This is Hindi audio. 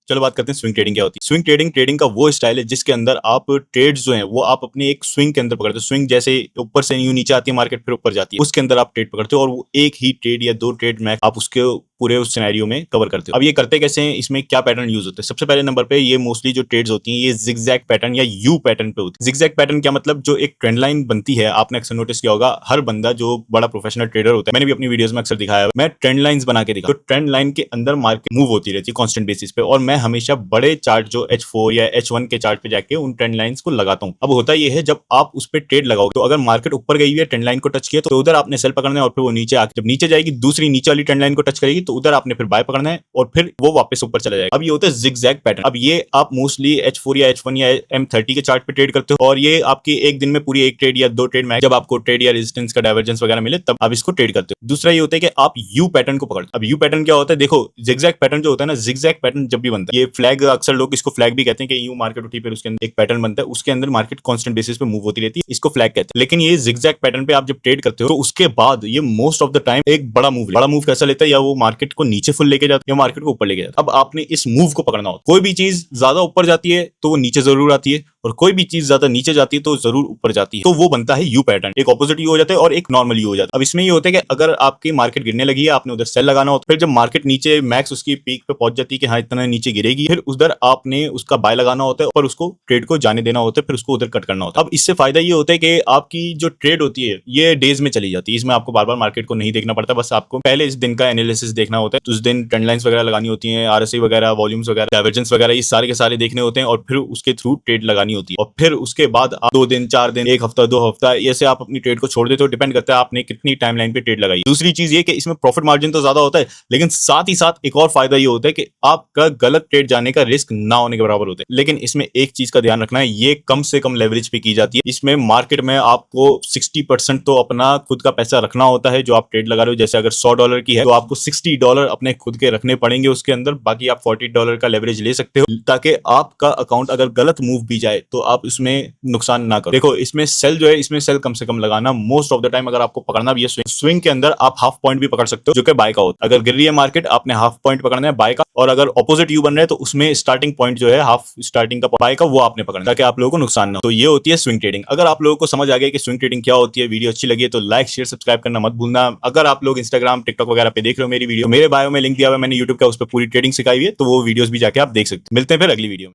चलो बात करते हैं स्विंग ट्रेडिंग क्या होती है। स्विंग ट्रेडिंग ट्रेडिंग का वो स्टाइल है जिसके अंदर आप ट्रेड्स जो हैं वो आप अपने एक स्विंग के अंदर पकड़ते हो। स्विंग जैसे ऊपर से यूं नीचे आती है मार्केट फिर ऊपर जाती है, उसके अंदर आप ट्रेड पकड़ते हो और वो एक ही ट्रेड या दो ट्रेड मैक्स आप उसके पूरे उस सिनेरियो में कवर करते हो। अब ये करते कैसे हैं, इसमें क्या पैटर्न यूज होते हैं? सबसे पहले नंबर पे ये मोस्टली जो ट्रेड्स होती हैं ये जिगजैग पैटर्न या यू पैटर्न पे होती है। जिगजैग पैटर्न क्या मतलब, जो एक ट्रेंड लाइन बनती है, आपने अक्सर नोटिस किया होगा, हर बंदा जो बड़ा प्रोफेशनल ट्रेडर होता है, मैंने भी अपनी वीडियोस में अक्सर दिखाया है, मैं ट्रेंड लाइंस बना के दिखा, तो ट्रेंड लाइन के अंदर मार्केट मूव होती रहती है कांस्टेंट बेसिस पे, और मैं हमेशा बड़े चार्ट जो H4 या H1 के चार्ट पे जाके उन ट्रेंड लाइंस को लगाता हूं। अब होता ये है, जब आप उस पे ट्रेड लगाओगे तो अगर मार्केट ऊपर गई हुई है, ट्रेंड लाइन को टच किया, तो उधर आपने सेल पकड़ना है, और फिर वो नीचे आके जब नीचे जाएगी दूसरी नीचे वाली ट्रेंड लाइन को टच करेगी तो उधर आपने फिर बाय पकड़ना है और फिर वो वापस ऊपर चला जाएगा। अब ये होता है जिगजैग पैटर्न। अब ये आप मोस्टली H4 या H1 या M30 के चार्ट पे ट्रेड करते हो, और ये आपकी एक दिन में पूरी एक ट्रेड या दो ट्रेड में जब आपको ट्रेड या रेजिस्टेंस का डाइवर्जेंस वगैरह मिले तब आप इसको ट्रेड करते हो। दूसरा ये होता है कि आप यू पैटर्न को पकड़ते हो। अब यू पैटर्न क्या होता है, देखो जिगजैग पैटर्न जो होता है ना, जिगजैग पैटर्न जब भी बनता है, ये फ्लैग, अक्सर लोग इसको फ्लैग भी कहते हैं कि यू मार्केट उठी फिर उसके अंदर एक पैटर्न बनता है, उसके अंदर मार्केट कांस्टेंट बेसिस पे मूव होती रहती है, इसको फ्लैग कहते हैं। लेकिन ये जिगजैग पैटर्न पे आप जब ट्रेड करते हो तो उसके बाद ये मोस्ट ऑफ द टाइम एक बड़ा मूव कैसा लेता है, या वो मार्केट को नीचे फुल लेके जाता है या मार्केट को ऊपर लेके जाता है। अब आपने इस मूव को पकड़ना होता है। कोई भी चीज ज्यादा ऊपर जाती है तो वो नीचे जरूर आती है, और कोई भी चीज ज्यादा नीचे जाती है तो जरूर ऊपर जाती है, तो वो बनता है यू पैटर्न। एक ऑपोजिट यू हो जाता है और एक नॉर्मल यू हो जाता है। अब इसमें ये होता है कि अगर आपकी मार्केट गिरने लगी है, आपने उधर सेल लगाना होता है, फिर जब मार्केट नीचे मैक्स उसकी पीक पे पहुंच जाती है कि हाँ इतना नीचे गिरेगी, फिर उधर आपने उसका बाय लगाना होता है और उसको ट्रेड को जाने देना होता है, फिर उसको उधर कट करना होता है। अब इससे फायदा ये होता है कि आपकी जो ट्रेड होती है ये डेज में चली जाती है, इसमें आपको बार बार मार्केट को नहीं देखना पड़ता, बस आपको पहले इस दिन का एनालिसिस देखना होता है। तो उस दिन ट्रेंड लाइंस वगैरह लगानी होती है, RSI वगैरह, वॉल्यूम्स वगैरह, डाइवर्जेंस वगैरह, ये सारे के सारे देखने होते हैं, और फिर उसके थ्रू ट्रेड लगानी होती है। और फिर उसके बाद आप 2 दिन 4 दिन, एक हफ्ता 2 हफ्ता, ऐसे आप अपनी ट्रेड को छोड़ देते हो, डिपेंड करता है आपने कितनी टाइमलाइन पे ट्रेड लगाई। दूसरी चीज ये कि इसमें प्रॉफिट मार्जिन तो ज्यादा होता है, लेकिन साथ ही साथ एक और फायदा ये होता है कि आपका गलत ट्रेड जाने का रिस्क ना होने के बराबर होता है। लेकिन इसमें एक चीज का ध्यान रखना है, ये कम से कम लेवरेज पे की जाती है। इसमें मार्केट में आपको 60% तो अपना खुद का पैसा रखना होता है जो आप ट्रेड लगा रहे हो। जैसे अगर $100 की है तो आपको $60 अपने खुद के रखने पड़ेंगे उसके अंदर, बाकी आप $40 का लेवरेज ले सकते हो, ताकि आपका अकाउंट अगर गलत मूव भी जाए तो आप इसमें नुकसान ना करो। देखो इसमें सेल जो है, इसमें सेल कम से कम लगाना मोस्ट ऑफ द टाइम। अगर आपको पकड़ना भी है स्विंग के अंदर, आप हाफ पॉइंट भी पकड़ सकते हो जो कि बाय का होता है। अगर गिर रही है मार्केट, आपने हाफ पॉइंट पकड़ना है बाय का, और अगर ऑपोजिट यू बन रहा है तो उसमें स्टार्टिंग पॉइंट जो है हाफ स्टार्टिंग का बाय का, वो आपने पकड़ना ताकि आप लोगों को नुकसान ना हो। तो ये होती है स्विंग ट्रेडिंग। अगर आप लोगों को समझ आ गया कि स्विंग ट्रेडिंग क्या होती है, वीडियो अच्छी लगी है तो लाइक शेयर सब्सक्राइब करना मत भूलना। अगर आप लोग इंस्टाग्राम टिकटॉक वगैरह पे देख रहे हो मेरी वीडियो, मेरे बायो में लिंक दिया हुआ है, मैंने यूट्यूब का, उस पर पूरी ट्रेडिंग सिखाई हुई है, तो वो वीडियोस भी जाके आप देख सकते हो। मिलते हैं फिर अगली वीडियो में।